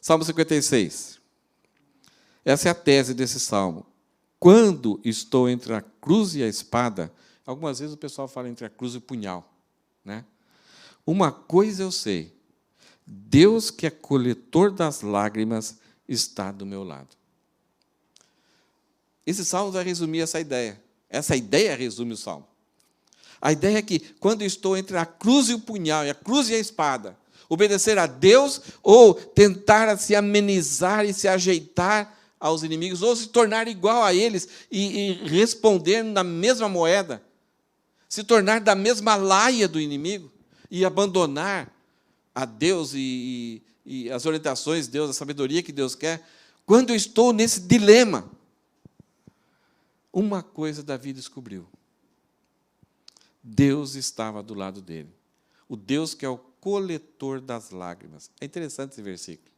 Salmo 56. Essa é a tese desse salmo. Quando estou entre a cruz e a espada, algumas vezes o pessoal fala entre a cruz e o punhal, né? Uma coisa eu sei, Deus, que é coletor das lágrimas, está do meu lado. Esse salmo vai resumir essa ideia. Essa ideia resume o salmo. A ideia é que, quando estou entre a cruz e o punhal, e a cruz e a espada, obedecer a Deus ou tentar se amenizar e se ajeitar aos inimigos, ou se tornar igual a eles e responder na mesma moeda, se tornar da mesma laia do inimigo e abandonar a Deus e as orientações de Deus, a sabedoria que Deus quer. Quando eu estou nesse dilema, uma coisa Davi descobriu: Deus estava do lado dele. O Deus que é o coletor das lágrimas. É interessante esse versículo.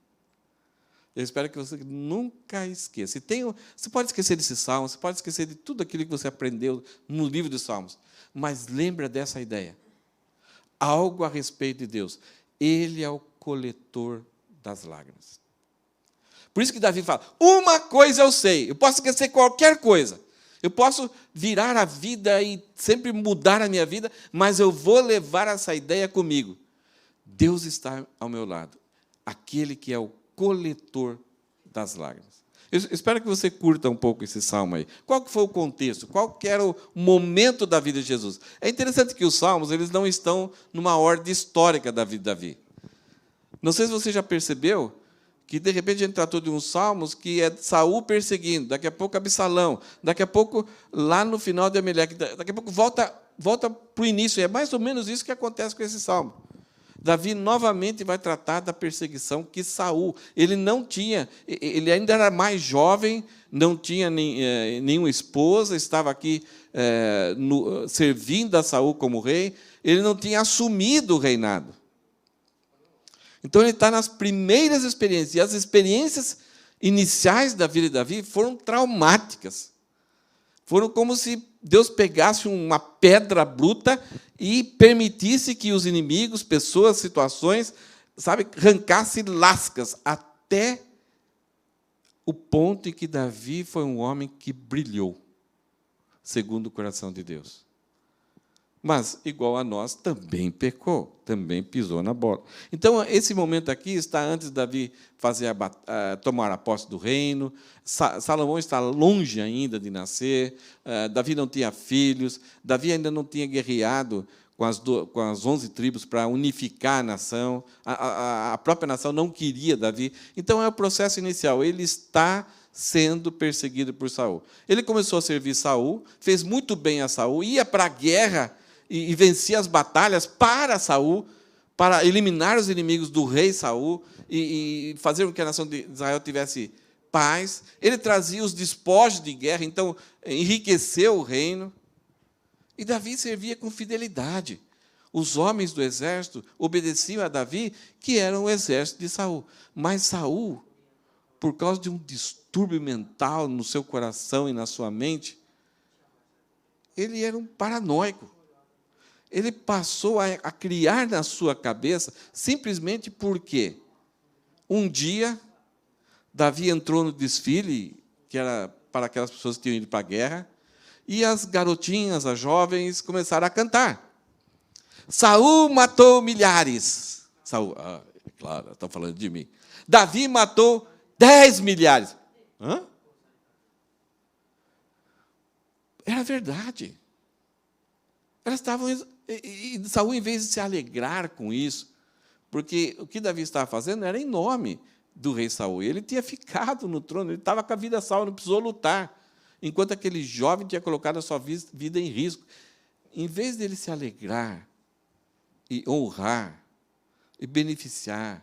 Eu espero que você nunca esqueça. Você pode esquecer desse salmo, você pode esquecer de tudo aquilo que você aprendeu no livro dos Salmos, mas lembra dessa ideia. Algo a respeito de Deus. Ele é o coletor das lágrimas. Por isso que Davi fala, uma coisa eu sei, eu posso esquecer qualquer coisa, eu posso virar a vida e sempre mudar a minha vida, mas eu vou levar essa ideia comigo. Deus está ao meu lado, aquele que é o coletor das lágrimas. Eu espero que você curta um pouco esse salmo aí. Qual que foi o contexto? Qual que era o momento da vida de Jesus? É interessante que os salmos eles não estão numa ordem histórica da vida de Davi. Não sei se você já percebeu que, de repente, a gente tratou de uns salmos que é Saul perseguindo, daqui a pouco Absalão, daqui a pouco, lá no final de Amaleque, daqui a pouco volta para o início. É mais ou menos isso que acontece com esse salmo. Davi novamente vai tratar da perseguição que Saul, ele ainda era mais jovem, não tinha nenhuma esposa, estava aqui servindo a Saul como rei, ele não tinha assumido o reinado. Então, ele está nas primeiras experiências, e as experiências iniciais da vida de Davi foram traumáticas. Foram como se Deus pegasse uma pedra bruta e permitisse que os inimigos, pessoas, situações, arrancassem lascas, até o ponto em que Davi foi um homem que brilhou, segundo o coração de Deus. Mas, igual a nós, também pecou, também pisou na bola. Então, esse momento aqui está antes de Davi tomar a posse do reino. Salomão está longe ainda de nascer. Davi não tinha filhos. Davi ainda não tinha guerreado com as 11 tribos para unificar a nação. A própria nação não queria Davi. Então, é o processo inicial. Ele está sendo perseguido por Saul. Ele começou a servir Saul, fez muito bem a Saul, ia para a guerra e vencia as batalhas para Saul, para eliminar os inimigos do rei Saul e fazer com que a nação de Israel tivesse paz. Ele trazia os despojos de guerra, então enriqueceu o reino. E Davi servia com fidelidade. Os homens do exército obedeciam a Davi, que era o exército de Saul. Mas Saul, por causa de um distúrbio mental no seu coração e na sua mente, ele era um paranoico. Ele passou a criar na sua cabeça, simplesmente porque um dia Davi entrou no desfile, que era para aquelas pessoas que tinham ido para a guerra, e as garotinhas, as jovens, começaram a cantar. Saul matou milhares. Saul, claro, estão falando de mim. Davi matou 10 milhares. Hã? Era verdade. Elas estavam... E Saul, em vez de se alegrar com isso, porque o que Davi estava fazendo era em nome do rei Saul. Ele tinha ficado no trono, ele estava com a vida salva, não precisou lutar, enquanto aquele jovem tinha colocado a sua vida em risco. Em vez dele se alegrar e honrar e beneficiar,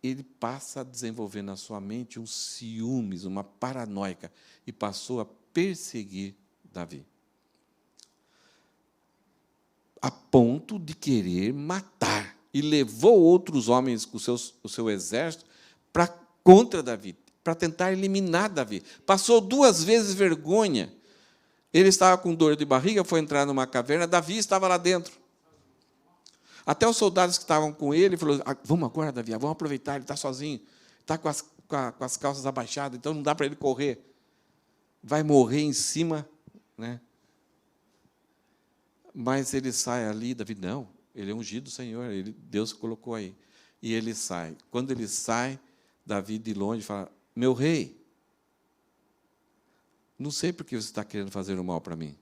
ele passa a desenvolver na sua mente um ciúmes, uma paranoica, e passou a perseguir Davi, a ponto de querer matar. E levou outros homens com o seu exército contra Davi, para tentar eliminar Davi. Passou 2 vezes vergonha. Ele estava com dor de barriga, foi entrar numa caverna, Davi estava lá dentro. Até os soldados que estavam com ele falaram: vamos agora, Davi, vamos aproveitar, ele está sozinho, está com as calças abaixadas, então não dá para ele correr. Vai morrer em cima, né? Mas ele sai ali, Davi, não, ele é ungido do Senhor, Deus colocou aí. E ele sai. Quando ele sai, Davi de longe fala: meu rei, não sei por que você está querendo fazer o mal para mim.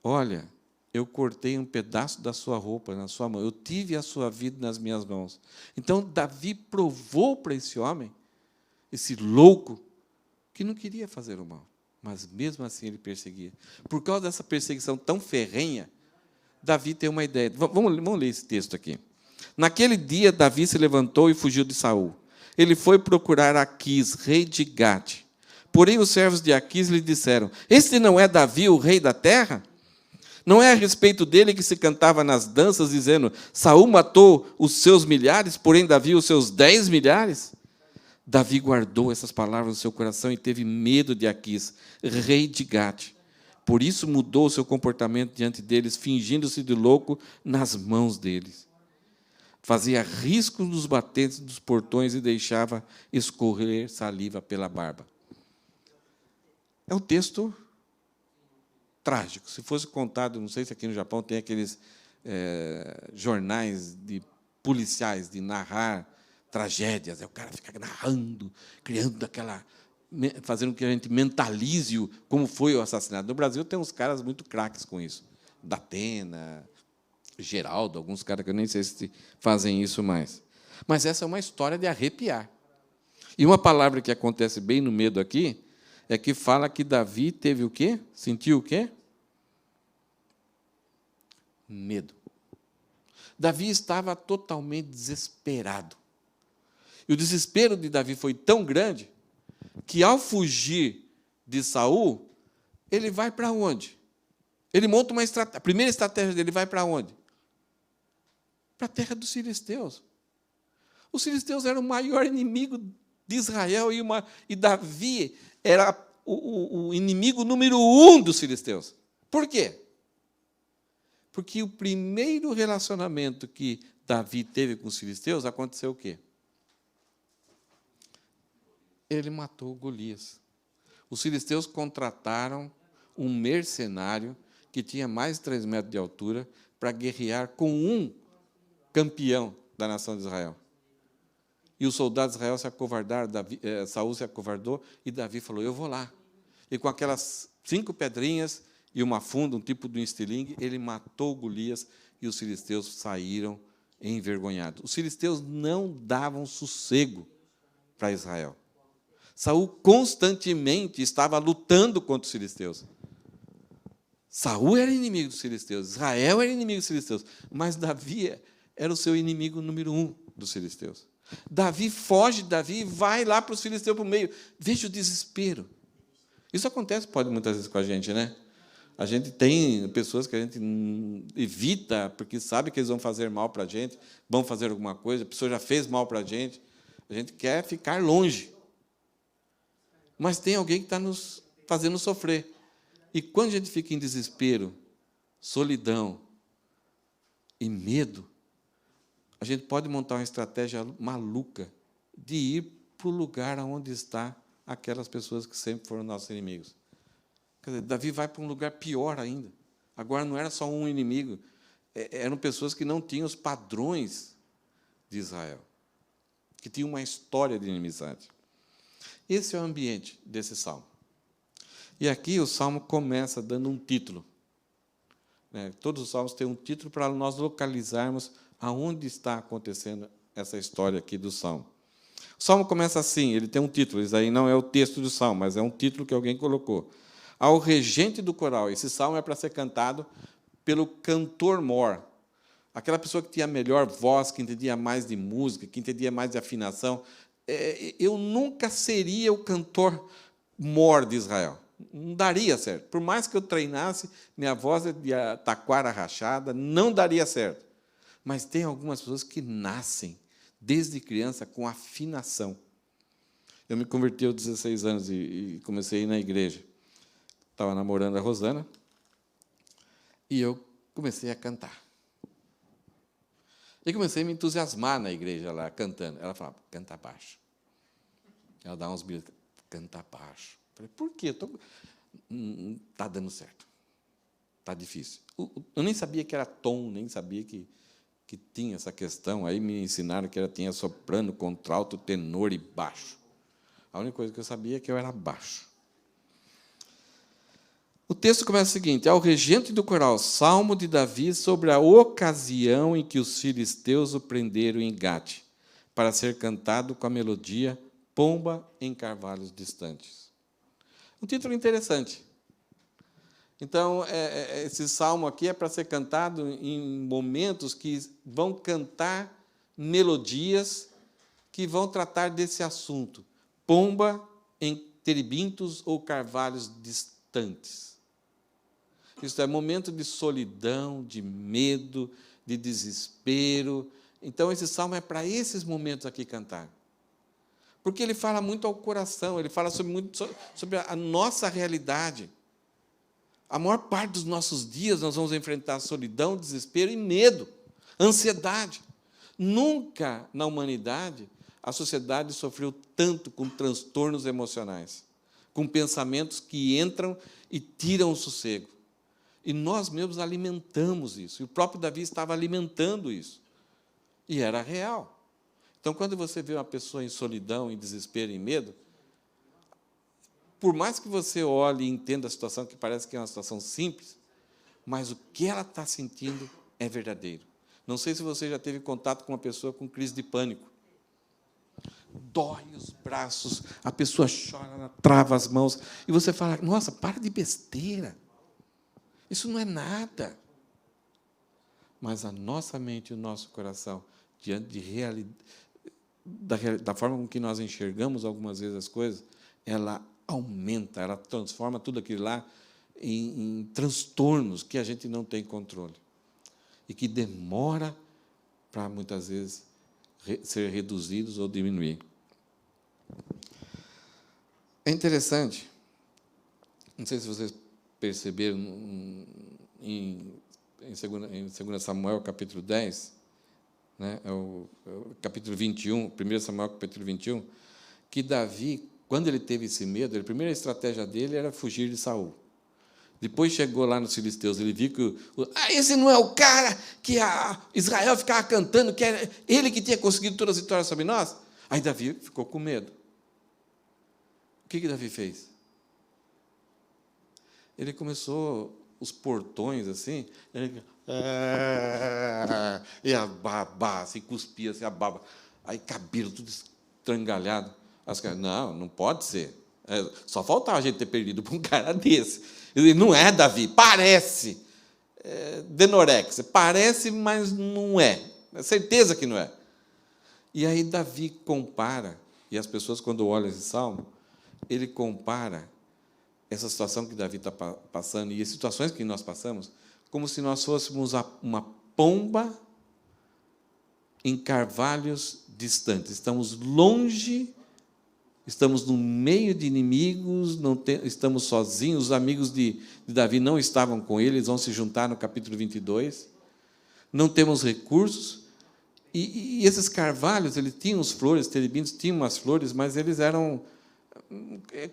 Olha, eu cortei um pedaço da sua roupa na sua mão, eu tive a sua vida nas minhas mãos. Então, Davi provou para esse homem, esse louco, que não queria fazer o mal, mas mesmo assim ele perseguia. Por causa dessa perseguição tão ferrenha, Davi tem uma ideia. Vamos ler esse texto aqui. Naquele dia, Davi se levantou e fugiu de Saul. Ele foi procurar Aquis, rei de Gate. Porém, os servos de Aquis lhe disseram: este não é Davi, o rei da terra? Não é a respeito dele que se cantava nas danças, dizendo: Saul matou os seus milhares, porém Davi os seus 10 milhares? Davi guardou essas palavras no seu coração e teve medo de Aquis, rei de Gate. Por isso mudou o seu comportamento diante deles, fingindo-se de louco nas mãos deles. Fazia riscos nos batentes dos portões e deixava escorrer saliva pela barba. É um texto trágico. Se fosse contado, não sei se aqui no Japão tem aqueles jornais de policiais de narrar tragédias. O cara fica narrando, criando fazendo com que a gente mentalize como foi o assassinato. No Brasil tem uns caras muito craques com isso. Datena, Geraldo, alguns caras que eu nem sei se fazem isso mais. Mas essa é uma história de arrepiar. E uma palavra que acontece bem no medo aqui é que fala que Davi teve o quê? Sentiu o quê? Medo. Davi estava totalmente desesperado. E o desespero de Davi foi tão grande que, ao fugir de Saul, ele vai para onde? Ele monta uma estratégia. A primeira estratégia dele vai para onde? Para a terra dos filisteus. Os filisteus eram o maior inimigo de Israel e Davi era o inimigo número 1 dos filisteus. Por quê? Porque o primeiro relacionamento que Davi teve com os filisteus, aconteceu o quê? Ele matou Golias. Os filisteus contrataram um mercenário que tinha mais de 3 metros de altura para guerrear com um campeão da nação de Israel. E os soldados de Israel se acovardaram, Saul se acovardou, e Davi falou: eu vou lá. E com aquelas 5 pedrinhas e uma funda, um tipo de um estilingue, ele matou Golias e os filisteus saíram envergonhados. Os filisteus não davam sossego para Israel. Saul constantemente estava lutando contra os filisteus. Saul era inimigo dos filisteus, Israel era inimigo dos filisteus, mas Davi era o seu inimigo número 1 dos filisteus. Davi foge, Davi vai lá para os filisteus para o meio. Veja o desespero. Isso acontece, pode, muitas vezes com a gente, né? A gente tem pessoas que a gente evita, porque sabe que eles vão fazer mal para a gente, vão fazer alguma coisa, a pessoa já fez mal para a gente quer ficar longe. Mas tem alguém que está nos fazendo sofrer. E quando a gente fica em desespero, solidão e medo, a gente pode montar uma estratégia maluca de ir para o lugar onde estão aquelas pessoas que sempre foram nossos inimigos. Quer dizer, Davi vai para um lugar pior ainda. Agora não era só um inimigo, eram pessoas que não tinham os padrões de Israel, que tinham uma história de inimizade. Esse é o ambiente desse salmo. E aqui o salmo começa dando um título. Todos os salmos têm um título para nós localizarmos aonde está acontecendo essa história aqui do salmo. O salmo começa assim, ele tem um título, isso aí não é o texto do salmo, mas é um título que alguém colocou. Ao regente do coral. Esse salmo é para ser cantado pelo cantor-mor, aquela pessoa que tinha a melhor voz, que entendia mais de música, que entendia mais de afinação. Eu nunca seria o cantor-mor de Israel. Não daria certo. Por mais que eu treinasse, minha voz é de taquara rachada, não daria certo. Mas tem algumas pessoas que nascem, desde criança, com afinação. Eu me converti aos 16 anos e comecei a ir na igreja. Estava namorando a Rosana e eu comecei a cantar. E comecei a me entusiasmar na igreja lá, cantando. Ela falava, canta baixo. Ela dava uns bilhetes, canta baixo. Eu falei, por quê? Não está dando certo. Está difícil. Eu nem sabia que era tom, nem sabia que tinha essa questão. Aí me ensinaram que tinha soprano, contralto, tenor e baixo. A única coisa que eu sabia é que eu era baixo. O texto começa o seguinte: ao regente do coral, salmo de Davi sobre a ocasião em que os filisteus o prenderam em Gate, para ser cantado com a melodia Pomba em Carvalhos Distantes. Um título interessante. Então, esse salmo aqui é para ser cantado em momentos que vão cantar melodias que vão tratar desse assunto. Pomba em terebintos ou carvalhos distantes. Isso é momento de solidão, de medo, de desespero. Então, esse salmo é para esses momentos aqui cantar. Porque ele fala muito ao coração, ele fala muito sobre a nossa realidade. A maior parte dos nossos dias nós vamos enfrentar solidão, desespero e medo, ansiedade. Nunca na humanidade a sociedade sofreu tanto com transtornos emocionais, com pensamentos que entram e tiram o sossego. E nós mesmos alimentamos isso. E o próprio Davi estava alimentando isso. E era real. Então, quando você vê uma pessoa em solidão, em desespero, em medo, por mais que você olhe e entenda a situação, que parece que é uma situação simples, mas o que ela está sentindo é verdadeiro. Não sei se você já teve contato com uma pessoa com crise de pânico. Dói os braços, a pessoa chora, ela trava as mãos, e você fala, nossa, para de besteira. Isso não é nada. Mas a nossa mente e o nosso coração, diante da forma com que nós enxergamos algumas vezes as coisas, ela aumenta, ela transforma tudo aquilo lá em transtornos que a gente não tem controle. E que demora para, muitas vezes, ser reduzidos ou diminuir. É interessante, não sei se vocês perceberam, em 2 Samuel, capítulo 10, né, o capítulo 21, 1 Samuel, capítulo 21, que Davi, quando ele teve esse medo, a primeira estratégia dele era fugir de Saul. Depois chegou lá nos filisteus, ele viu que esse não é o cara que Israel ficava cantando, que era ele que tinha conseguido todas as vitórias sobre nós. Aí Davi ficou com medo. O que Davi fez? Ele começou os portões assim, e a baba, assim, cuspia assim, a baba, aí cabelo tudo estrangalhado. As caras, não pode ser. Só faltava a gente ter perdido para um cara desse. Ele não é Davi, parece. Denorexia, parece, mas não é. É certeza que não é. E aí Davi compara, e as pessoas, quando olham esse salmo, ele compara essa situação que Davi está passando e as situações que nós passamos, como se nós fôssemos uma pomba em carvalhos distantes. Estamos longe, estamos no meio de inimigos, estamos sozinhos. Os amigos de Davi não estavam com ele, eles vão se juntar no capítulo 22. Não temos recursos. E esses carvalhos, eles tinham as flores, terebintos tinham umas flores, mas eles eram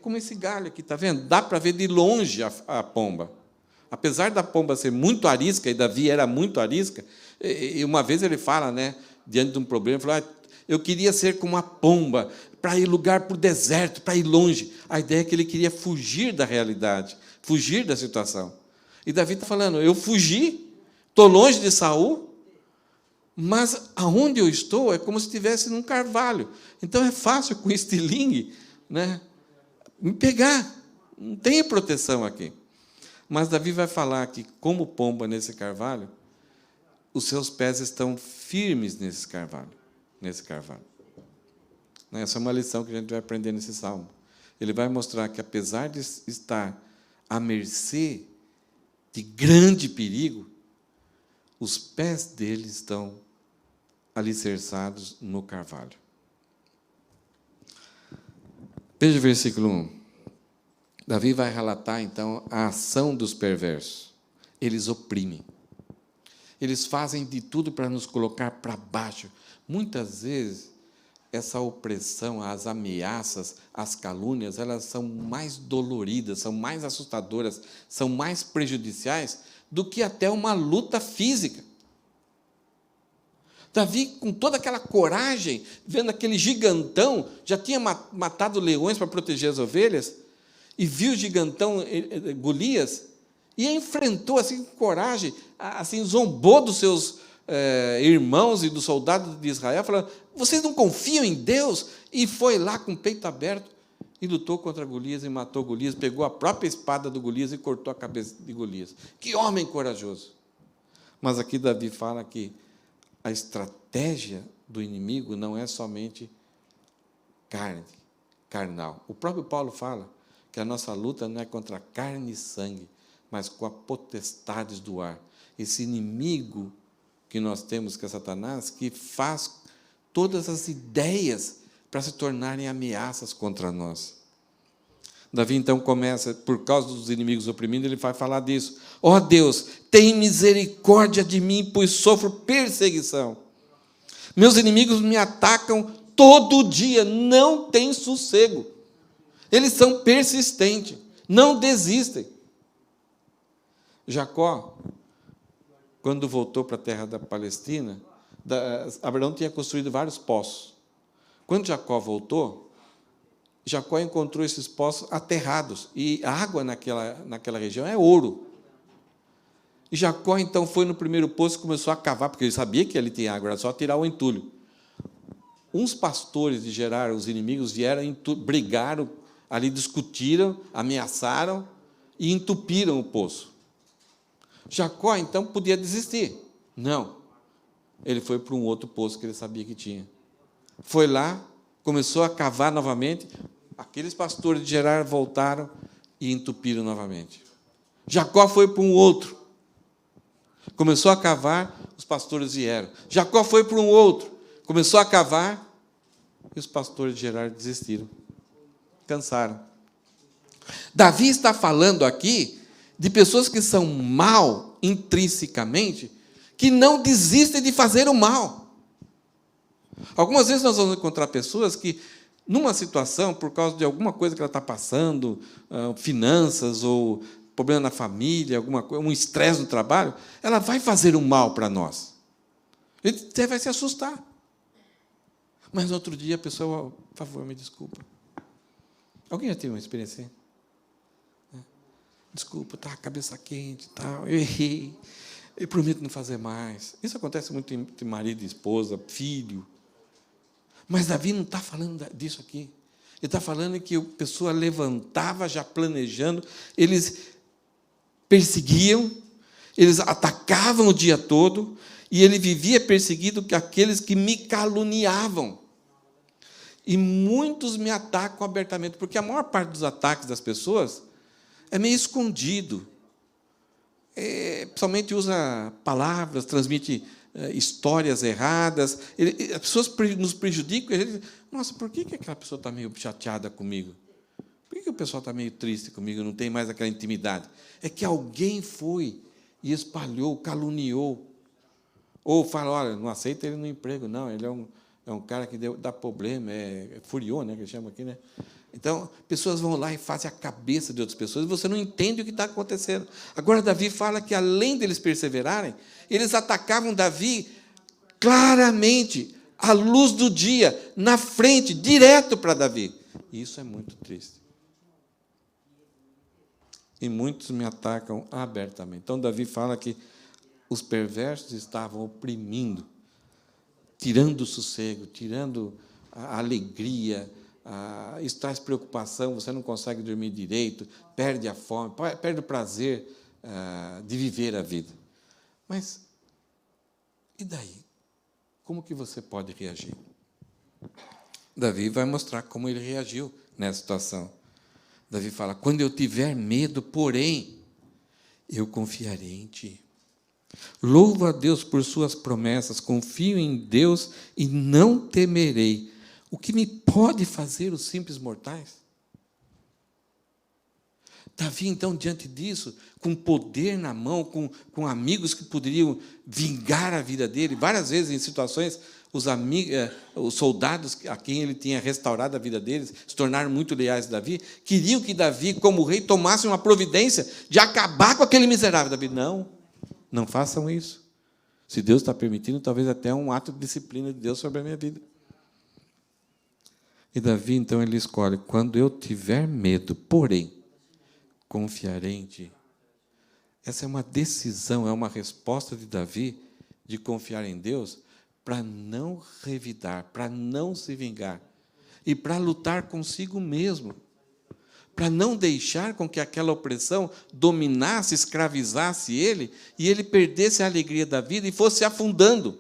como esse galho aqui, está vendo? Dá para ver de longe a pomba. Apesar da pomba ser muito arisca, e Davi era muito arisca, e uma vez ele fala, né, diante de um problema, ele fala, eu queria ser como uma pomba, para ir lugar para o deserto, para ir longe. A ideia é que ele queria fugir da realidade, fugir da situação. E Davi está falando, eu fugi, estou longe de Saul, mas aonde eu estou é como se estivesse num carvalho. Então é fácil com estilingue, né, me pegar. Não tem proteção aqui. Mas Davi vai falar que, como pomba nesse carvalho, os seus pés estão firmes nesse carvalho. Essa é uma lição que a gente vai aprender nesse salmo. Ele vai mostrar que, apesar de estar à mercê de grande perigo, os pés dele estão alicerçados no carvalho. Veja o versículo 1. Davi vai relatar, então, a ação dos perversos. Eles oprimem. Eles fazem de tudo para nos colocar para baixo. Muitas vezes, essa opressão, as ameaças, as calúnias, elas são mais doloridas, são mais assustadoras, são mais prejudiciais do que até uma luta física. Davi, com toda aquela coragem, vendo aquele gigantão, já tinha matado leões para proteger as ovelhas, e viu o gigantão Golias, e enfrentou assim com coragem, assim, zombou dos seus irmãos e dos soldados de Israel, falando: vocês não confiam em Deus? E foi lá com o peito aberto e lutou contra Golias e matou Golias, pegou a própria espada do Golias e cortou a cabeça de Golias. Que homem corajoso! Mas aqui Davi fala que a estratégia do inimigo não é somente carnal. O próprio Paulo fala que a nossa luta não é contra carne e sangue, mas com as potestades do ar. Esse inimigo que nós temos, que é Satanás, que faz todas as ideias para se tornarem ameaças contra nós. Davi, então, começa, por causa dos inimigos oprimindo, ele vai falar disso. Ó Deus, tem misericórdia de mim, pois sofro perseguição. Meus inimigos me atacam todo dia, não tem sossego. Eles são persistentes, não desistem. Jacó, quando voltou para a terra da Palestina, Abraão tinha construído vários poços. Quando Jacó voltou, Jacó encontrou esses poços aterrados, e a água naquela região é ouro. E Jacó, então, foi no primeiro poço e começou a cavar, porque ele sabia que ali tinha água, era só tirar o entulho. Uns pastores de Gerar, os inimigos, vieram, brigaram, ali discutiram, ameaçaram e entupiram o poço. Jacó, então, podia desistir. Não. Ele foi para um outro poço que ele sabia que tinha. Foi lá, começou a cavar novamente. Aqueles pastores de Gerar voltaram e entupiram novamente. Jacó foi para um outro. Começou a cavar, os pastores vieram. Jacó foi para um outro. Começou a cavar e os pastores de Gerar desistiram. Cansaram. Davi está falando aqui de pessoas que são mal intrinsecamente, que não desistem de fazer o mal. Algumas vezes nós vamos encontrar pessoas que, numa situação, por causa de alguma coisa que ela está passando, finanças ou problema na família, alguma coisa, um estresse no trabalho, ela vai fazer o mal para nós. Você vai se assustar. Mas no outro dia a pessoa, por favor, me desculpa. Alguém já teve uma experiência assim? Desculpa, está a cabeça quente, tal, eu errei, eu prometo não fazer mais. Isso acontece muito entre marido e esposa, filho. Mas Davi não está falando disso aqui. Ele está falando que a pessoa levantava já planejando, eles perseguiam, eles atacavam o dia todo, e ele vivia perseguido por aqueles que me caluniavam. E muitos me atacam abertamente, porque a maior parte dos ataques das pessoas é meio escondido. Principalmente usa palavras, transmite histórias erradas. As pessoas nos prejudicam. E a gente, nossa, por que aquela pessoa está meio chateada comigo? Por que o pessoal está meio triste comigo, não tem mais aquela intimidade? É que alguém foi e espalhou, caluniou. Ou fala, olha, não aceita ele no emprego, não, ele é um cara que dá problema, é furiô, né, que chama aqui, né? Então, pessoas vão lá e fazem a cabeça de outras pessoas, e você não entende o que está acontecendo. Agora, Davi fala que, além deles perseverarem, eles atacavam Davi claramente, à luz do dia, na frente, direto para Davi. E isso é muito triste. E muitos me atacam abertamente. Então, Davi fala que os perversos estavam oprimindo, tirando o sossego, tirando a alegria. Isso traz preocupação, você não consegue dormir direito, perde a fome, perde o prazer de viver a vida. Mas, e daí? Como que você pode reagir? Davi vai mostrar como ele reagiu nessa situação. Davi fala, quando eu tiver medo, porém, eu confiarei em ti. Louvo a Deus por suas promessas, confio em Deus e não temerei. O que me pode fazer os simples mortais? Davi, então, diante disso, com poder na mão, com amigos que poderiam vingar a vida dele, várias vezes em situações, os soldados a quem ele tinha restaurado a vida deles, se tornaram muito leais a Davi, queriam que Davi, como rei, tomasse uma providência de acabar com aquele miserável. Davi, não façam isso. Se Deus está permitindo, talvez até um ato de disciplina de Deus sobre a minha vida. E Davi, então, ele escolhe, quando eu tiver medo, porém, confiarei em ti. Essa é uma decisão, é uma resposta de Davi de confiar em Deus para não revidar, para não se vingar e para lutar consigo mesmo, para não deixar com que aquela opressão dominasse, escravizasse ele e ele perdesse a alegria da vida e fosse afundando,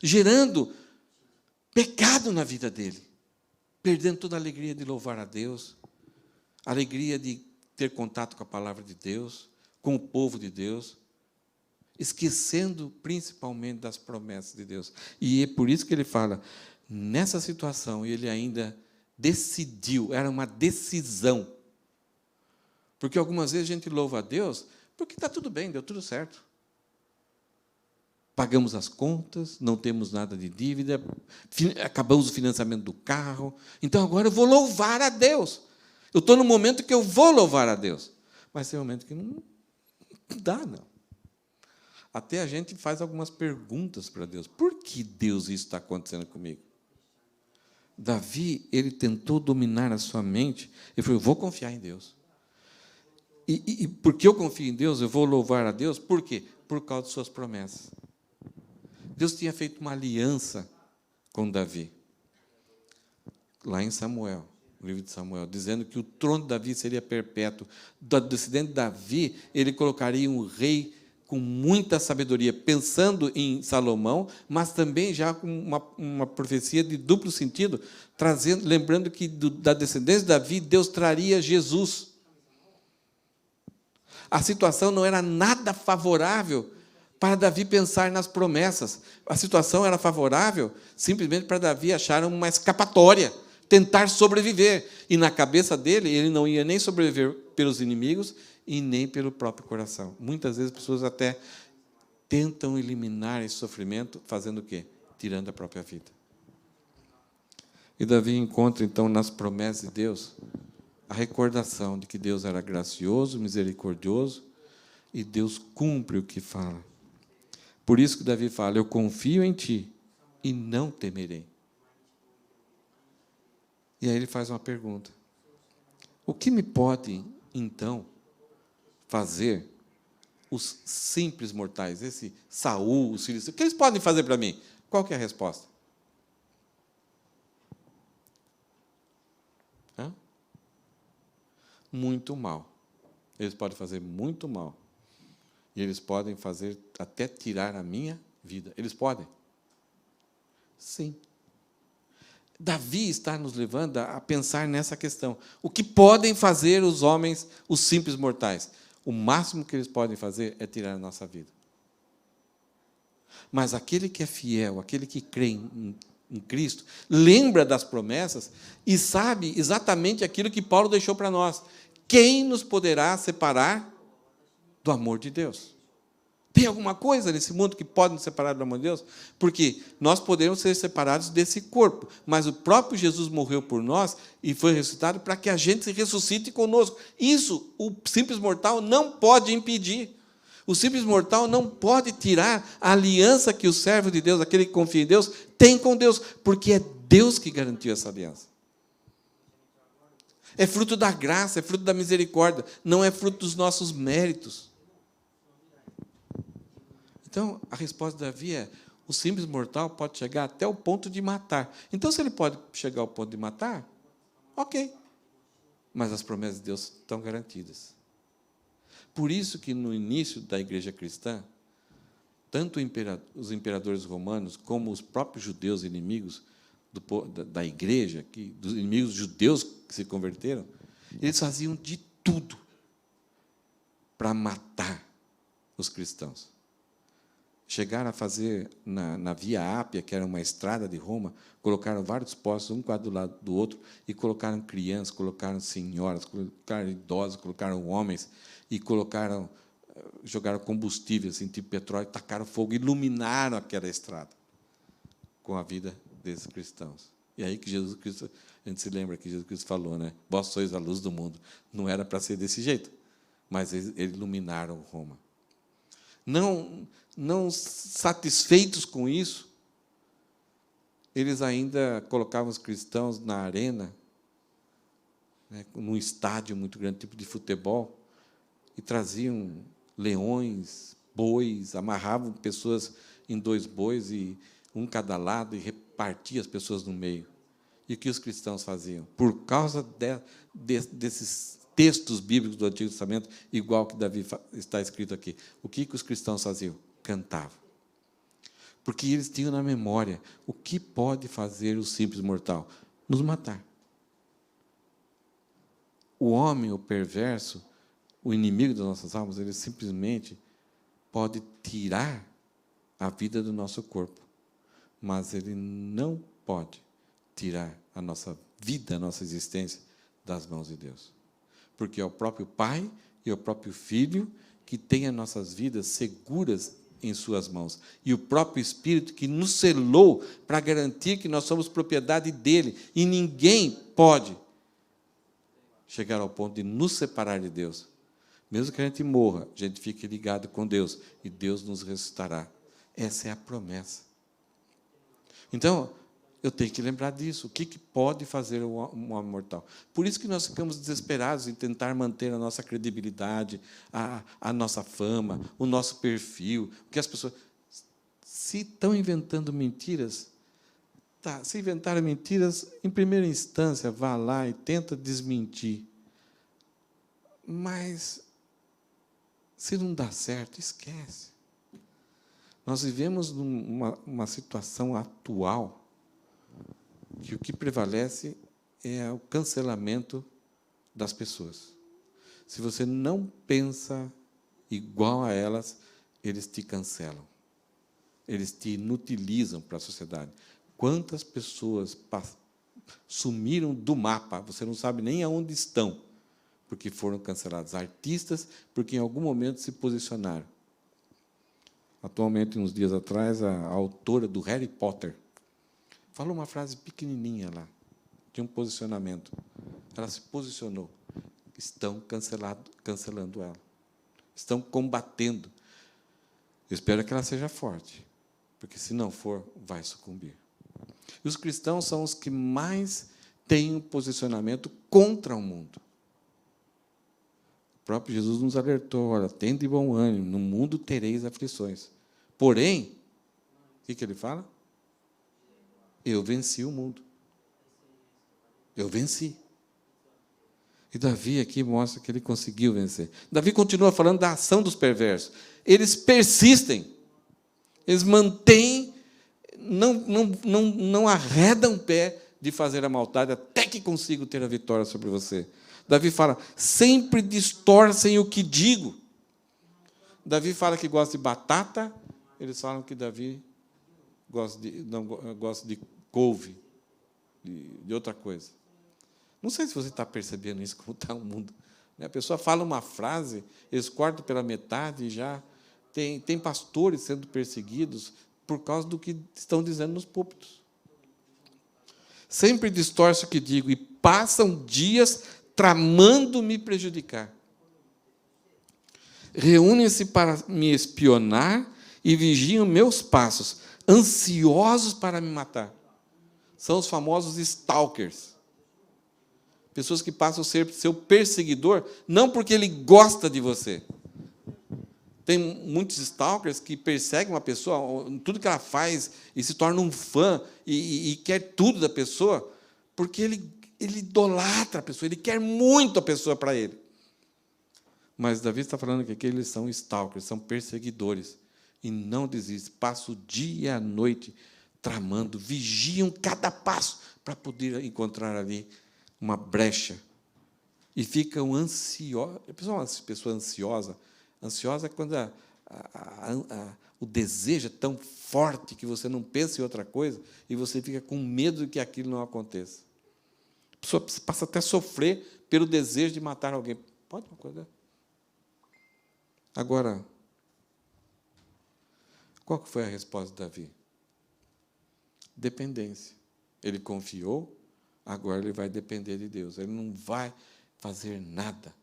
gerando pecado na vida dele, perdendo toda a alegria de louvar a Deus, a alegria de ter contato com a palavra de Deus, com o povo de Deus, esquecendo principalmente das promessas de Deus. E é por isso que ele fala, nessa situação, ele ainda decidiu, era uma decisão. Porque algumas vezes a gente louva a Deus porque está tudo bem, deu tudo certo. Pagamos as contas, não temos nada de dívida, acabamos o financiamento do carro, então agora eu vou louvar a Deus. Eu estou no momento que eu vou louvar a Deus. Mas tem um momento que não dá, não. Até a gente faz algumas perguntas para Deus. Por que Deus isso está acontecendo comigo? Davi, ele tentou dominar a sua mente. Ele falou, eu vou confiar em Deus. E porque eu confio em Deus, eu vou louvar a Deus. Por quê? Por causa de suas promessas. Deus tinha feito uma aliança com Davi. Lá em Samuel. No livro de Samuel, dizendo que o trono de Davi seria perpétuo. Do descendente de Davi, ele colocaria um rei com muita sabedoria, pensando em Salomão, mas também já com uma profecia de duplo sentido, lembrando que da descendência de Davi, Deus traria Jesus. A situação não era nada favorável para Davi pensar nas promessas. A situação era favorável simplesmente para Davi achar uma escapatória, tentar sobreviver. E na cabeça dele, ele não ia nem sobreviver pelos inimigos e nem pelo próprio coração. Muitas vezes as pessoas até tentam eliminar esse sofrimento, fazendo o quê? Tirando a própria vida. E Davi encontra, então, nas promessas de Deus, a recordação de que Deus era gracioso, misericordioso, e Deus cumpre o que fala. Por isso que Davi fala, eu confio em ti e não temerei. E aí ele faz uma pergunta. O que me pode, então, fazer os simples mortais, esse Saul, os filhos, o que eles podem fazer para mim? Qual que é a resposta? Muito mal. Eles podem fazer muito mal. E eles podem fazer até tirar a minha vida. Eles podem? Sim. Davi está nos levando a pensar nessa questão. O que podem fazer os homens, os simples mortais? O máximo que eles podem fazer é tirar a nossa vida. Mas aquele que é fiel, aquele que crê em Cristo, lembra das promessas e sabe exatamente aquilo que Paulo deixou para nós. Quem nos poderá separar do amor de Deus? Tem alguma coisa nesse mundo que pode nos separar do amor de Deus? Porque nós podemos ser separados desse corpo, mas o próprio Jesus morreu por nós e foi ressuscitado para que a gente se ressuscite conosco. Isso o simples mortal não pode impedir. O simples mortal não pode tirar a aliança que o servo de Deus, aquele que confia em Deus, tem com Deus, porque é Deus que garantiu essa aliança. É fruto da graça, é fruto da misericórdia, não é fruto dos nossos méritos. Então, a resposta de Davi é, o simples mortal pode chegar até o ponto de matar. Então, se ele pode chegar ao ponto de matar, ok. Mas as promessas de Deus estão garantidas. Por isso que, no início da igreja cristã, tanto os imperadores romanos, como os próprios judeus inimigos da igreja, dos inimigos judeus que se converteram, eles faziam de tudo para matar os cristãos. chegaram a fazer, na Via Ápia, que era uma estrada de Roma, colocaram vários postos, um quadro do lado do outro, e colocaram crianças, colocaram senhoras, colocaram idosos, colocaram homens, e jogaram combustível, assim, tipo petróleo, tacaram fogo, iluminaram aquela estrada com a vida desses cristãos. E aí que Jesus Cristo, a gente se lembra que Jesus Cristo falou, né? Vós sois a luz do mundo. Não era para ser desse jeito, mas eles iluminaram Roma. Não satisfeitos com isso, eles ainda colocavam os cristãos na arena, né, num estádio muito grande, tipo de futebol, e traziam leões, bois, amarravam pessoas em 2 bois, e um cada lado, e repartia as pessoas no meio. E o que os cristãos faziam? Por causa desses textos bíblicos do Antigo Testamento, igual que Davi está escrito aqui, o que os cristãos faziam? Cantavam. Porque eles tinham na memória o que pode fazer o simples mortal? Nos matar. O homem, o perverso, o inimigo das nossas almas, ele simplesmente pode tirar a vida do nosso corpo, mas ele não pode tirar a nossa vida, a nossa existência das mãos de Deus. Porque é o próprio Pai e o próprio Filho que tem as nossas vidas seguras em suas mãos. E o próprio Espírito que nos selou para garantir que nós somos propriedade dele. E ninguém pode chegar ao ponto de nos separar de Deus. Mesmo que a gente morra, a gente fique ligado com Deus e Deus nos ressuscitará. Essa é a promessa. Então, eu tenho que lembrar disso. O que pode fazer um homem mortal? Por isso que nós ficamos desesperados em tentar manter a nossa credibilidade, a nossa fama, o nosso perfil. Porque as pessoas, se estão inventando mentiras, se inventaram mentiras, em primeira instância, vá lá e tenta desmentir. Mas, se não dá certo, esquece. Nós vivemos numa situação atual que o que prevalece é o cancelamento das pessoas. Se você não pensa igual a elas, eles te cancelam. Eles te inutilizam para a sociedade. Quantas pessoas sumiram do mapa, você não sabe nem aonde estão, porque foram cancelados. Artistas, porque em algum momento se posicionaram. Atualmente, uns dias atrás, a autora do Harry Potter falou uma frase pequenininha lá, de um posicionamento. Ela se posicionou. Estão cancelando ela. Estão combatendo. Eu espero que ela seja forte, porque, se não for, vai sucumbir. E os cristãos são os que mais têm um posicionamento contra o mundo. O próprio Jesus nos alertou, olha, tende bom ânimo, no mundo tereis aflições. Porém, o que ele fala? Eu venci o mundo. Eu venci. E Davi aqui mostra que ele conseguiu vencer. Davi continua falando da ação dos perversos. Eles persistem. Eles mantêm, não arredam o pé de fazer a maldade até que consigam ter a vitória sobre você. Davi fala, sempre distorcem o que digo. Davi fala que gosta de batata, eles falam que Davi gosta de couve, de outra coisa. Não sei se você está percebendo isso, como está o mundo. A pessoa fala uma frase, eles cortam pela metade e já... Tem pastores sendo perseguidos por causa do que estão dizendo nos púlpitos. Sempre distorce o que digo e passam dias tramando me prejudicar. Reúnem-se para me espionar e vigiam meus passos, ansiosos para me matar. São os famosos stalkers. Pessoas que passam a ser seu perseguidor, não porque ele gosta de você. Tem muitos stalkers que perseguem uma pessoa, tudo que ela faz, e se torna um fã, e quer tudo da pessoa, porque ele idolatra a pessoa, ele quer muito a pessoa para ele. Mas Davi está falando que aqui eles são stalkers, são perseguidores, e não desistem, passam o dia e a noite tramando, vigiam cada passo para poder encontrar ali uma brecha. E ficam ansiosos. Pessoa ansiosa é quando o desejo é tão forte que você não pensa em outra coisa e você fica com medo de que aquilo não aconteça. A pessoa passa até a sofrer pelo desejo de matar alguém. Pode uma coisa? Agora, qual que foi a resposta de Davi? Dependência. Ele confiou, agora ele vai depender de Deus. Ele não vai fazer nada.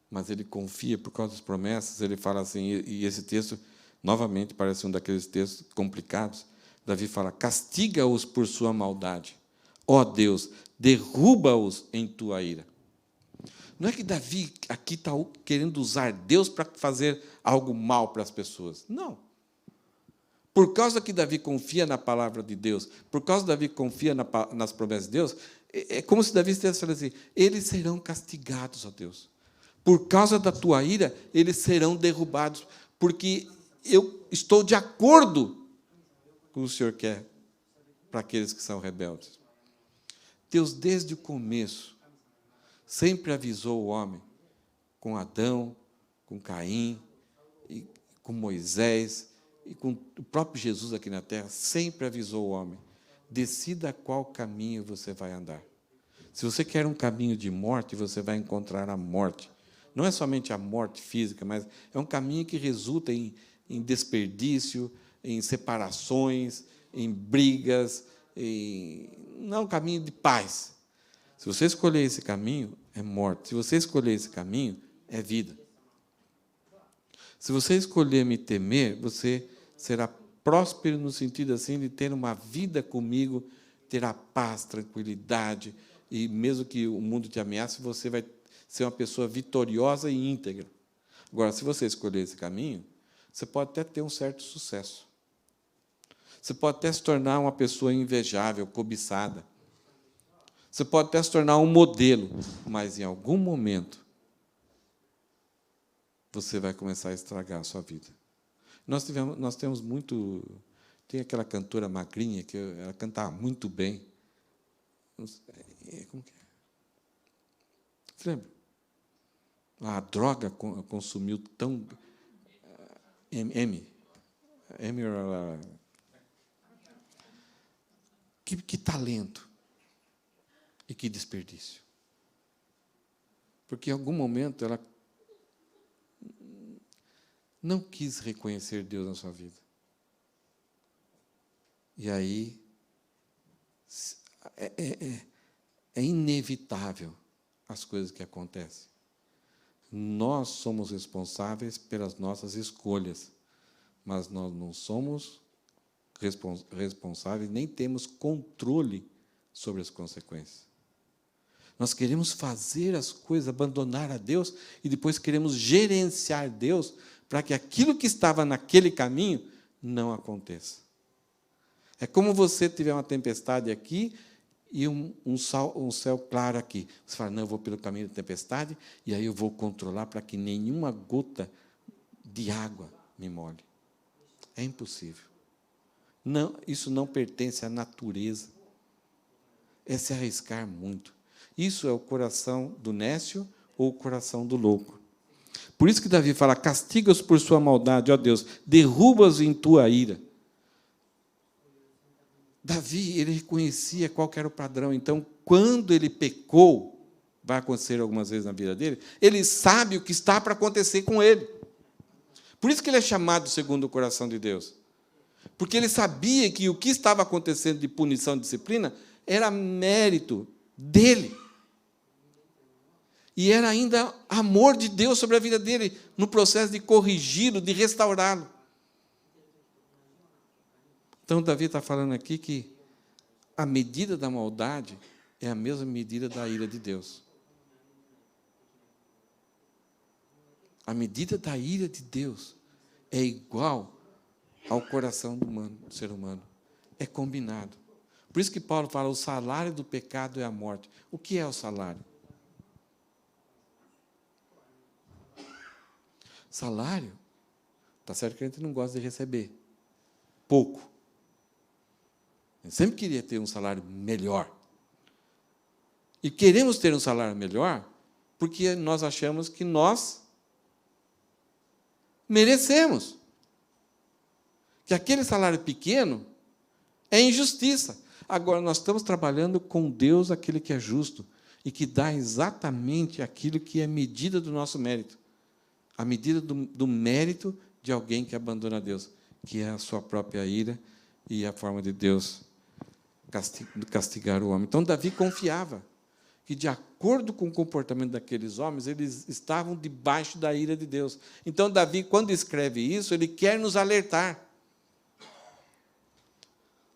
Mas ele confia por causa das promessas. Ele fala assim, e esse texto, novamente, parece um daqueles textos complicados. Davi fala, castiga-os por sua maldade. Ó Deus, derruba-os em tua ira. Não é que Davi aqui está querendo usar Deus para fazer algo mal para as pessoas. Não. Por causa que Davi confia na palavra de Deus, por causa que Davi confia nas promessas de Deus, é como se Davi estivesse falando assim, eles serão castigados, ó Deus. Por causa da tua ira, eles serão derrubados, porque eu estou de acordo com o que o Senhor quer para aqueles que são rebeldes. Deus, desde o começo, sempre avisou o homem, com Adão, com Caim, e com Moisés, e com o próprio Jesus aqui na terra, sempre avisou o homem, decida qual caminho você vai andar. Se você quer um caminho de morte, você vai encontrar a morte. Não é somente a morte física, mas é um caminho que resulta em desperdício, em separações, em brigas, não é um caminho de paz. Se você escolher esse caminho, é morte. Se você escolher esse caminho, é vida. Se você escolher me temer, você será próspero no sentido assim de ter uma vida comigo, terá paz, tranquilidade, e mesmo que o mundo te ameace, você vai ser uma pessoa vitoriosa e íntegra. Agora, se você escolher esse caminho, você pode até ter um certo sucesso. Você pode até se tornar uma pessoa invejável, cobiçada. Você pode até se tornar um modelo, mas, em algum momento, você vai começar a estragar a sua vida. Nós temos muito... Tem aquela cantora magrinha, que ela cantava muito bem. Como que é? Você lembra? A droga consumiu tão... Que talento e que desperdício. Porque, em algum momento, ela não quis reconhecer Deus na sua vida. E aí, é inevitável as coisas que acontecem. Nós somos responsáveis pelas nossas escolhas, mas nós não somos responsáveis, nem temos controle sobre as consequências. Nós queremos fazer as coisas, abandonar a Deus, e depois queremos gerenciar Deus para que aquilo que estava naquele caminho não aconteça. É como você tiver uma tempestade aqui e um céu claro aqui. Você fala, não, eu vou pelo caminho da tempestade, e aí eu vou controlar para que nenhuma gota de água me molhe. É impossível. Não, isso não pertence à natureza. É se arriscar muito. Isso é o coração do nécio ou o coração do louco. Por isso que Davi fala, castiga-os por sua maldade, ó Deus, derruba-os em tua ira. Davi, ele reconhecia qual era o padrão. Então, quando ele pecou, vai acontecer algumas vezes na vida dele, ele sabe o que está para acontecer com ele. Por isso que ele é chamado segundo o coração de Deus. Porque ele sabia que o que estava acontecendo de punição e disciplina era mérito dele. E era ainda amor de Deus sobre a vida dele, no processo de corrigi-lo, de restaurá-lo. Então, Davi está falando aqui que a medida da maldade é a mesma medida da ira de Deus. A medida da ira de Deus é igual ao coração do ser humano. É combinado. Por isso que Paulo fala, o salário do pecado é a morte. O que é o salário? Salário, está certo que a gente não gosta de receber. Pouco. Eu sempre queria ter um salário melhor. E queremos ter um salário melhor porque nós achamos que nós merecemos. que aquele salário pequeno é injustiça. Agora, nós estamos trabalhando com Deus, aquele que é justo, e que dá exatamente aquilo que é medida do nosso mérito. A medida do mérito de alguém que abandona Deus, que é a sua própria ira e a forma de Deus castigar o homem. Então, Davi confiava que, de acordo com o comportamento daqueles homens, eles estavam debaixo da ira de Deus. Então, Davi, quando escreve isso, ele quer nos alertar.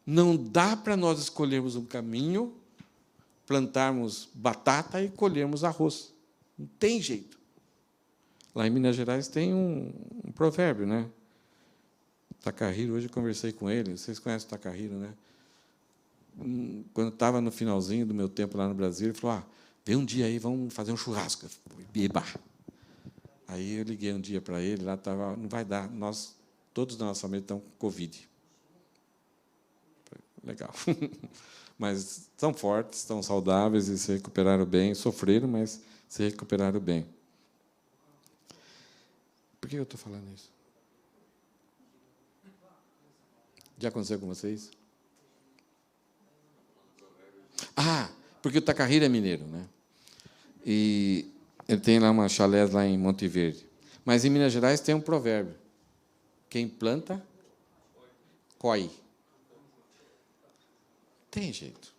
Não dá para nós escolhermos um caminho, plantarmos batata e colhermos arroz. Não tem jeito. Lá em Minas Gerais tem um provérbio, né? Takahiro, hoje eu conversei com ele. Vocês conhecem o Takahiro, né? Quando estava no finalzinho do meu tempo lá no Brasil, ele falou: vem um dia aí, vamos fazer um churrasco. Eba. Aí eu liguei um dia para ele, lá estava, não vai dar, todos da nossa família estão com Covid. Legal. Mas estão fortes, estão saudáveis e se recuperaram bem, sofreram, mas se recuperaram bem. Por que eu estou falando isso? Já aconteceu com vocês? Porque o Takahiro é mineiro, né? E ele tem lá uma chalés lá em Monte Verde. Mas em Minas Gerais tem um provérbio: quem planta, colhe. Tem jeito.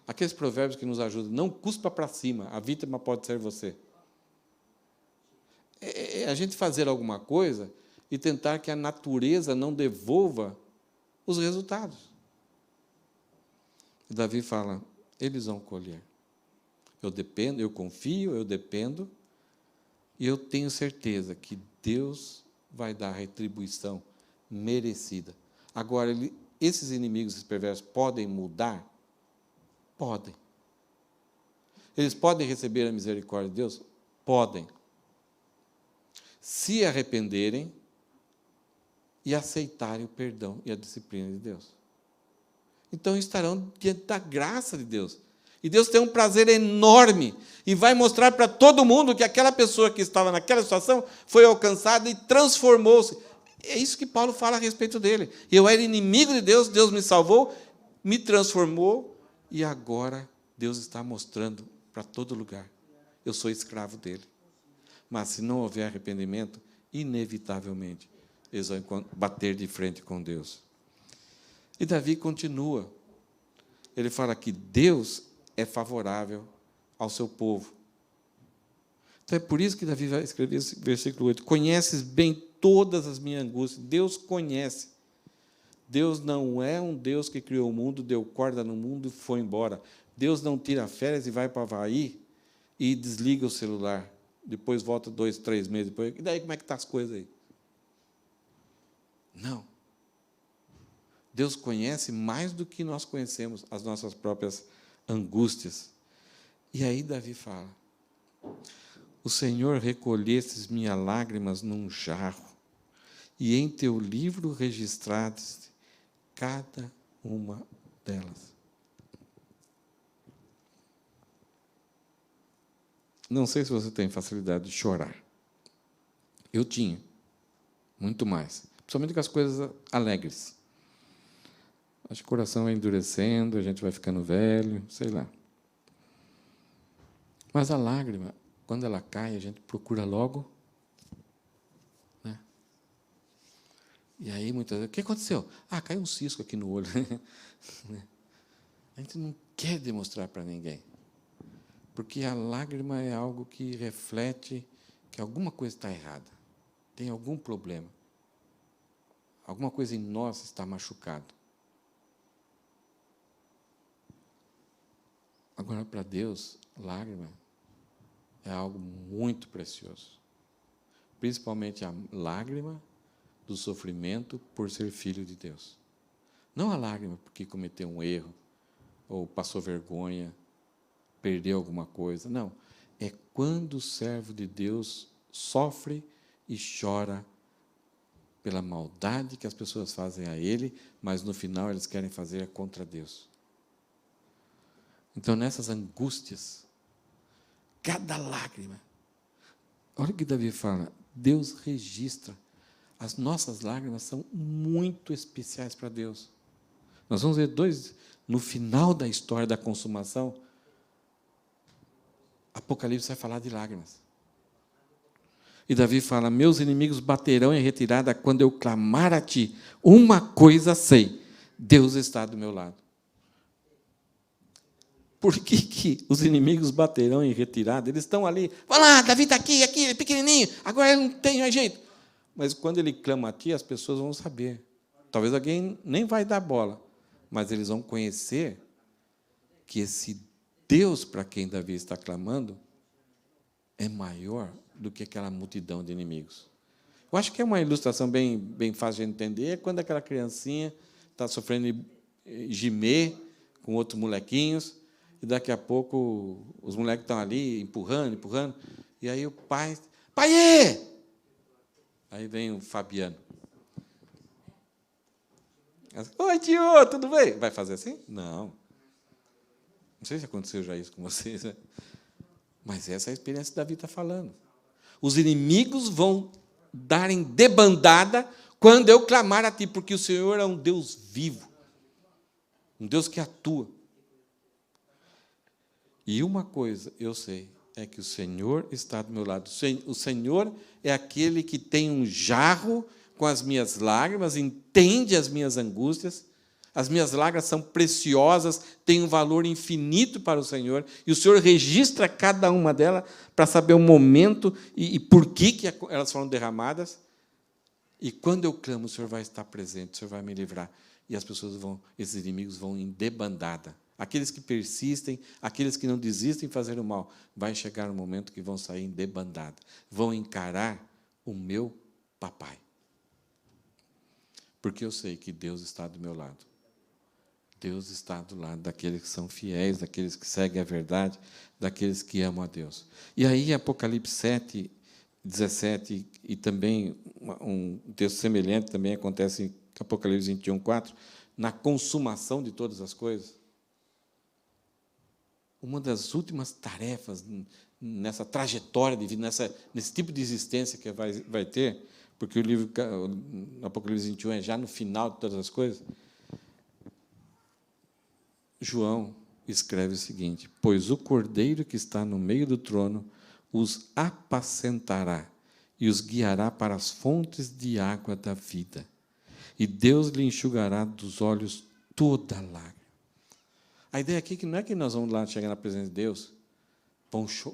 Aqueles provérbios que nos ajudam: não cuspa para cima, a vítima pode ser você. É a gente fazer alguma coisa e tentar que a natureza não devolva os resultados. E Davi fala: eles vão colher. Eu dependo, eu confio, eu dependo, e eu tenho certeza que Deus vai dar a retribuição merecida. Agora, esses inimigos, esses perversos, podem mudar? Podem. Eles podem receber a misericórdia de Deus? Podem. Se arrependerem e aceitarem o perdão e a disciplina de Deus. Então, estarão diante da graça de Deus. E Deus tem um prazer enorme e vai mostrar para todo mundo que aquela pessoa que estava naquela situação foi alcançada e transformou-se. É isso que Paulo fala a respeito dele. Eu era inimigo de Deus, Deus me salvou, me transformou, e agora Deus está mostrando para todo lugar: eu sou escravo dele. Mas se não houver arrependimento, inevitavelmente eles vão bater de frente com Deus. E Davi continua. Ele fala que Deus é favorável ao seu povo. Então é por isso que Davi vai escrever esse versículo 8. Conheces bem todas as minhas angústias. Deus conhece. Deus não é um Deus que criou o mundo, deu corda no mundo e foi embora. Deus não tira férias e vai para o Havaí e desliga o celular. Depois volta 2, 3 meses depois. E daí como é que estão as coisas aí? Não. Deus conhece mais do que nós conhecemos as nossas próprias angústias. E aí Davi fala: o Senhor recolhestes minhas lágrimas num jarro, e em teu livro registraste cada uma delas. Não sei se você tem facilidade de chorar. Eu tinha, muito mais. Principalmente com as coisas alegres. Acho que o coração vai endurecendo, a gente vai ficando velho, sei lá. Mas a lágrima, quando ela cai, a gente procura logo, né? E aí, muitas vezes, o que aconteceu? Caiu um cisco aqui no olho. A gente não quer demonstrar para ninguém. Porque a lágrima é algo que reflete que alguma coisa está errada. Tem algum problema. Alguma coisa em nós está machucado. Agora, para Deus, lágrima é algo muito precioso. Principalmente a lágrima do sofrimento por ser filho de Deus. Não a lágrima porque cometeu um erro, ou passou vergonha, perdeu alguma coisa. Não. É quando o servo de Deus sofre e chora pela maldade que as pessoas fazem a ele, mas no final eles querem fazer contra Deus. Então, nessas angústias, cada lágrima, olha o que Davi fala: Deus registra As nossas lágrimas são muito especiais para Deus. Nós vamos ver no final da história da consumação, Apocalipse vai falar de lágrimas. E Davi fala: meus inimigos baterão em retirada quando eu clamar a ti. Uma coisa sei, Deus está do meu lado. Por que os inimigos baterão em retirada? Eles estão ali, vai lá, Davi está aqui, ele é pequenininho, agora ele não tem mais jeito. Mas quando ele clama a ti, as pessoas vão saber. Talvez alguém nem vai dar bola, mas eles vão conhecer que esse Deus para quem Davi está clamando é maior do que aquela multidão de inimigos. Eu acho que é uma ilustração bem fácil de entender, é quando aquela criancinha está sofrendo gemer com outros molequinhos, e daqui a pouco os moleques estão ali empurrando, e aí o pai, pai! Aí vem o Fabiano. Oi, tio, tudo bem? Vai fazer assim? Não. Não sei se aconteceu já isso com vocês, né? Mas essa é a experiência que Davi está falando. Os inimigos vão dar em debandada quando eu clamar a ti, porque o Senhor é um Deus vivo, um Deus que atua. E uma coisa eu sei, é que o Senhor está do meu lado. O Senhor é aquele que tem um jarro com as minhas lágrimas, entende as minhas angústias. As minhas lágrimas são preciosas, têm um valor infinito para o Senhor, e o Senhor registra cada uma delas para saber o momento e por que elas foram derramadas. E quando eu clamo, o Senhor vai estar presente, o Senhor vai me livrar. E esses inimigos vão em debandada. Aqueles que persistem, aqueles que não desistem de fazer o mal, vai chegar um momento que vão sair em debandada, vão encarar o meu papai. Porque eu sei que Deus está do meu lado. Deus está do lado daqueles que são fiéis, daqueles que seguem a verdade, daqueles que amam a Deus. E aí, Apocalipse 7, 17, e também um texto semelhante também acontece em Apocalipse 21, 4, na consumação de todas as coisas. Uma das últimas tarefas nessa trajetória de vida, nesse tipo de existência que vai ter, porque o livro Apocalipse 21 é já no final de todas as coisas, João escreve o seguinte: pois o Cordeiro que está no meio do trono os apacentará e os guiará para as fontes de água da vida. E Deus lhe enxugará dos olhos toda lágrima. A ideia aqui é que não é que nós vamos lá chegar na presença de Deus,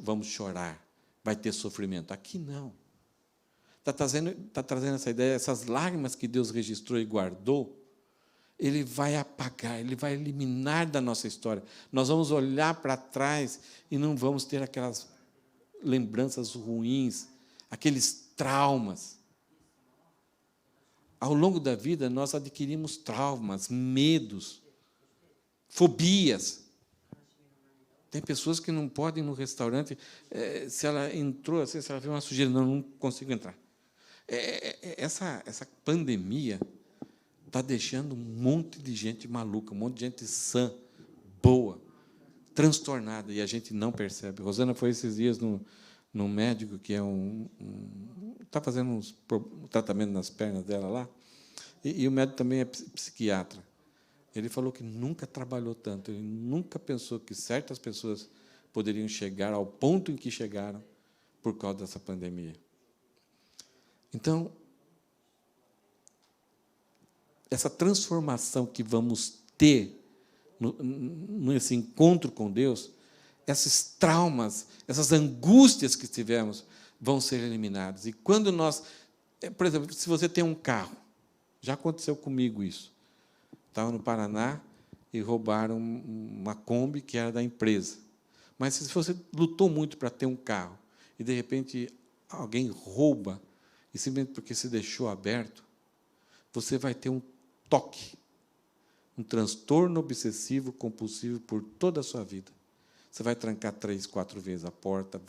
vamos chorar, vai ter sofrimento. Aqui não. Está trazendo essa ideia, essas lágrimas que Deus registrou e guardou, Ele vai apagar, Ele vai eliminar da nossa história. Nós vamos olhar para trás e não vamos ter aquelas lembranças ruins, aqueles traumas. Ao longo da vida, nós adquirimos traumas, medos, fobias. Tem pessoas que não podem ir no restaurante, se ela entrou, assim, se ela vê uma sujeira, não consigo entrar. Essa pandemia está deixando um monte de gente maluca, um monte de gente sã, boa, transtornada, e a gente não percebe. Rosana foi esses dias num médico que está fazendo um tratamento nas pernas dela lá, e o médico também é psiquiatra. Ele falou que nunca trabalhou tanto, ele nunca pensou que certas pessoas poderiam chegar ao ponto em que chegaram por causa dessa pandemia. Então, essa transformação que vamos ter nesse encontro com Deus, esses traumas, essas angústias que tivemos, vão ser eliminadas. E quando nós... Por exemplo, se você tem um carro, já aconteceu comigo isso. Estava no Paraná e roubaram uma Kombi que era da empresa. Mas se você lutou muito para ter um carro e, de repente, alguém rouba, e simplesmente porque se deixou aberto, você vai ter um toque, um transtorno obsessivo compulsivo por toda a sua vida. Você vai trancar 3, 4 vezes a porta,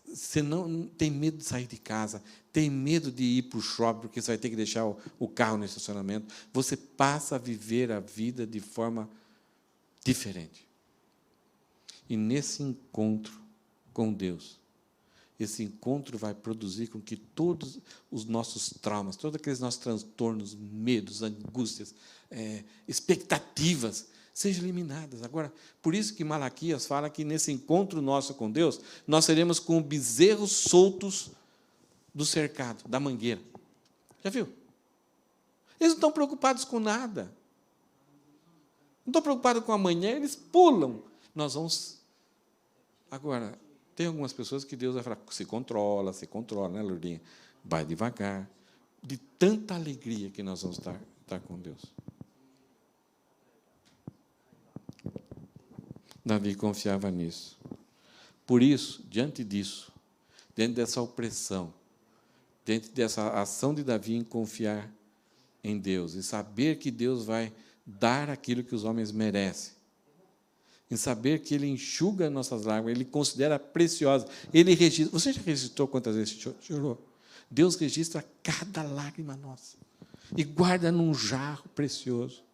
você não tem medo de sair de casa, tem medo de ir para o shopping, porque você vai ter que deixar o carro no estacionamento. Você passa a viver a vida de forma diferente. E nesse encontro com Deus, esse encontro vai produzir com que todos os nossos traumas, todos aqueles nossos transtornos, medos, angústias, expectativas, sejam eliminadas. Agora, por isso que Malaquias fala que nesse encontro nosso com Deus, nós seremos como bezerros soltos do cercado, da mangueira. Já viu? Eles não estão preocupados com nada. Não estão preocupados com amanhã, eles pulam. Nós vamos... Agora, tem algumas pessoas que Deus vai falar, se controla, né, Lourdinha? Vai devagar. De tanta alegria que nós vamos estar com Deus. Davi confiava nisso. Por isso, diante disso, diante dessa opressão, diante dessa ação de Davi em confiar em Deus, e saber que Deus vai dar aquilo que os homens merecem, em saber que Ele enxuga nossas lágrimas, Ele considera preciosas, Ele registra. Você já registrou quantas vezes chorou? Deus registra cada lágrima nossa e guarda num jarro precioso.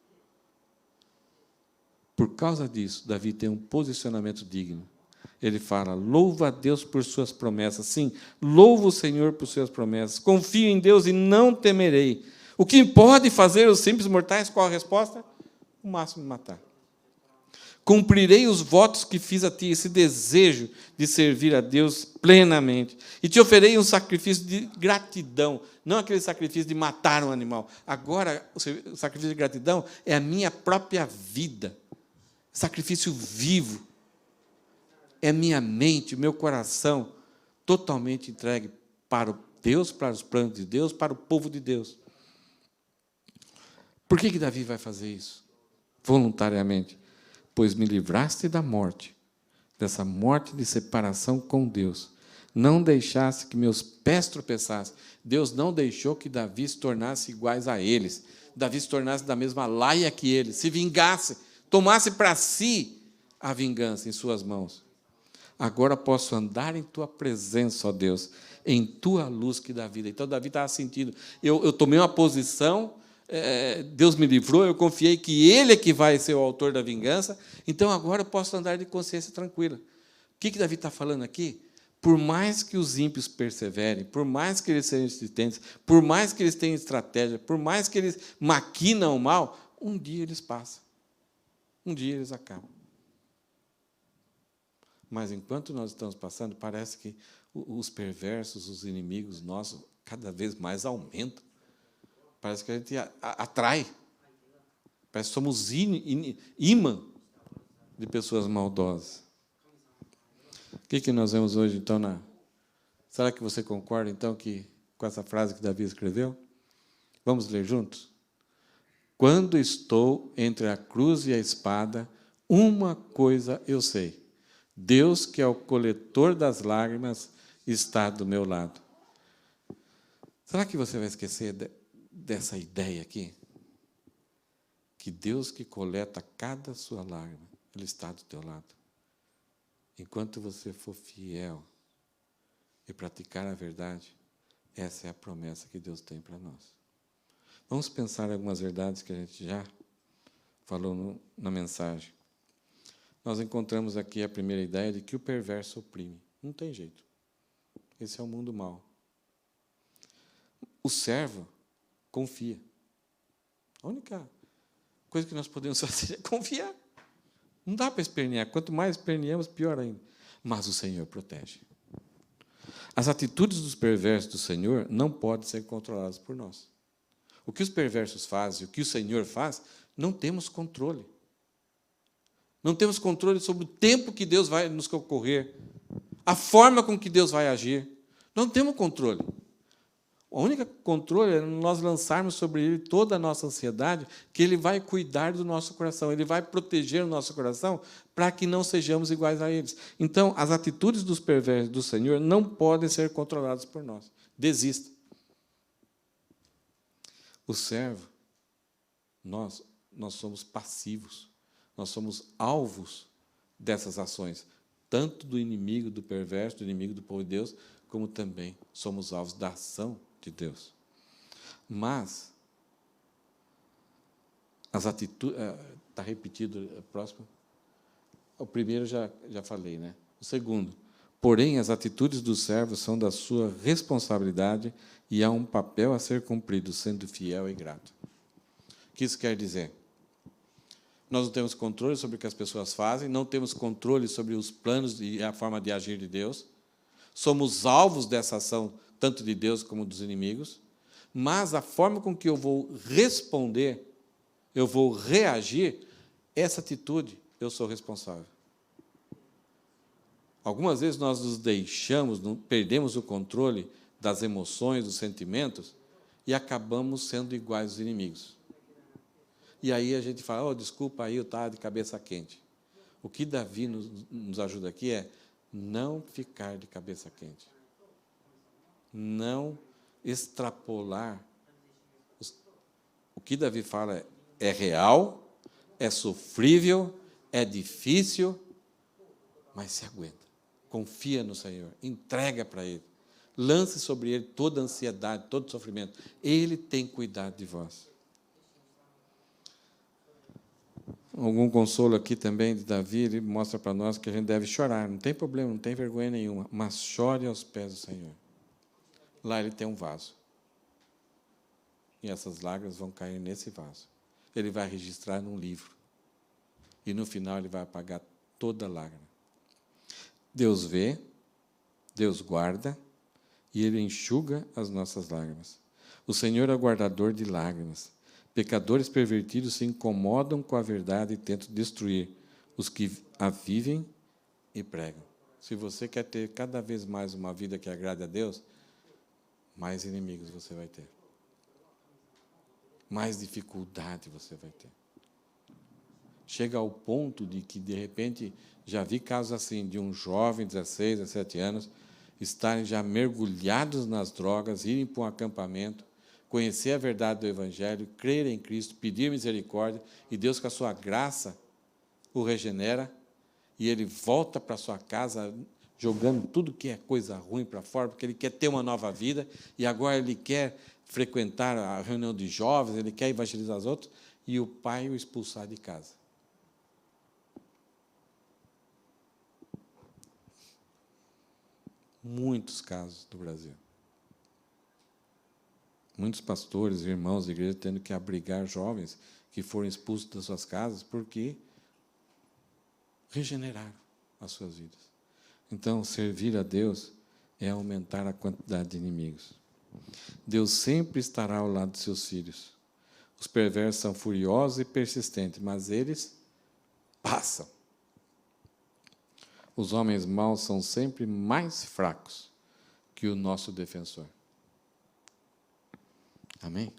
Por causa disso, Davi tem um posicionamento digno. Ele fala, louva a Deus por suas promessas. Sim, louvo o Senhor por suas promessas. Confio em Deus e não temerei. O que pode fazer os simples mortais? Qual a resposta? O máximo de matar. Cumprirei os votos que fiz a ti, esse desejo de servir a Deus plenamente. E te oferei um sacrifício de gratidão, não aquele sacrifício de matar um animal. Agora, o sacrifício de gratidão é a minha própria vida. Sacrifício vivo. É minha mente, o meu coração totalmente entregue para o Deus, para os planos de Deus, para o povo de Deus. Por que Davi vai fazer isso? Voluntariamente. Pois me livraste da morte, dessa morte de separação com Deus. Não deixaste que meus pés tropeçassem. Deus não deixou que Davi se tornasse iguais a eles. Davi se tornasse da mesma laia que eles, se vingasse, tomasse para si a vingança em suas mãos. Agora posso andar em tua presença, ó Deus, em tua luz que dá vida. Então, Davi estava sentindo, eu tomei uma posição, Deus me livrou, eu confiei que Ele é que vai ser o autor da vingança, então agora eu posso andar de consciência tranquila. O que Davi está falando aqui? Por mais que os ímpios perseverem, por mais que eles sejam insistentes, por mais que eles tenham estratégia, por mais que eles maquinam o mal, um dia eles passam. Um dia eles acabam. Mas, enquanto nós estamos passando, parece que os perversos, os inimigos nossos, cada vez mais aumentam. Parece que a gente atrai. Parece que somos imã de pessoas maldosas. O que nós vemos hoje, então, Será que você concorda, então, com essa frase que Davi escreveu? Vamos ler juntos? Quando estou entre a cruz e a espada, uma coisa eu sei. Deus, que é o coletor das lágrimas, está do meu lado. Será que você vai esquecer dessa ideia aqui? Que Deus que coleta cada sua lágrima, Ele está do teu lado. Enquanto você for fiel e praticar a verdade, essa é a promessa que Deus tem para nós. Vamos pensar em algumas verdades que a gente já falou na mensagem. Nós encontramos aqui a primeira ideia de que o perverso oprime. Não tem jeito. Esse é o mundo mau. O servo confia. A única coisa que nós podemos fazer é confiar. Não dá para espernear. Quanto mais esperneamos, pior ainda. Mas o Senhor protege. As atitudes dos perversos do Senhor não podem ser controladas por nós. O que os perversos fazem, o que o Senhor faz, não temos controle. Não temos controle sobre o tempo que Deus vai nos socorrer, a forma com que Deus vai agir. Não temos controle. O único controle é nós lançarmos sobre Ele toda a nossa ansiedade, que Ele vai cuidar do nosso coração, Ele vai proteger o nosso coração para que não sejamos iguais a eles. Então, as atitudes dos perversos do Senhor não podem ser controladas por nós. Desista. O servo, nós somos passivos. Nós somos alvos dessas ações, tanto do inimigo, do perverso, do inimigo do povo de Deus, como também somos alvos da ação de Deus. Mas, as atitudes... Está repetido o próximo? O primeiro já falei, né? O segundo, Porém, as atitudes dos servos são da sua responsabilidade e há um papel a ser cumprido, sendo fiel e grato. O que isso quer dizer? Nós não temos controle sobre o que as pessoas fazem, não temos controle sobre os planos e a forma de agir de Deus. Somos alvos dessa ação, tanto de Deus como dos inimigos. Mas a forma com que eu vou responder, eu vou reagir, essa atitude, eu sou responsável. Algumas vezes nós nos deixamos, perdemos o controle das emoções, dos sentimentos, e acabamos sendo iguais aos inimigos. E aí a gente fala, desculpa, aí eu estava de cabeça quente. O que Davi nos ajuda aqui é não ficar de cabeça quente. Não extrapolar. O que Davi fala é real, é sofrível, é difícil, mas se aguenta. Confia no Senhor, entrega para Ele. Lance sobre Ele toda a ansiedade, todo o sofrimento. Ele tem cuidado de vós. Algum consolo aqui também de Davi, ele mostra para nós que a gente deve chorar. Não tem problema, não tem vergonha nenhuma, mas chore aos pés do Senhor. Lá ele tem um vaso. E essas lágrimas vão cair nesse vaso. Ele vai registrar num livro. E no final ele vai apagar toda a lágrima. Deus vê, Deus guarda, e Ele enxuga as nossas lágrimas. O Senhor é guardador de lágrimas. Pecadores pervertidos se incomodam com a verdade e tentam destruir os que a vivem e pregam. Se você quer ter cada vez mais uma vida que agrade a Deus, mais inimigos você vai ter. Mais dificuldade você vai ter. Chega ao ponto de que, de repente, já vi casos assim, de um jovem, 16, 17 anos, estarem já mergulhados nas drogas, irem para um acampamento, conhecer a verdade do Evangelho, crer em Cristo, pedir misericórdia, e Deus, com a sua graça, o regenera, e ele volta para a sua casa, jogando tudo que é coisa ruim para fora, porque ele quer ter uma nova vida, e agora ele quer frequentar a reunião de jovens, ele quer evangelizar os outros, e o pai o expulsar de casa. Muitos casos do Brasil. Muitos pastores, irmãos da igreja, tendo que abrigar jovens que foram expulsos das suas casas porque regeneraram as suas vidas. Então, servir a Deus é aumentar a quantidade de inimigos. Deus sempre estará ao lado de seus filhos. Os perversos são furiosos e persistentes, mas eles passam. Os homens maus são sempre mais fracos que o nosso defensor. Amém?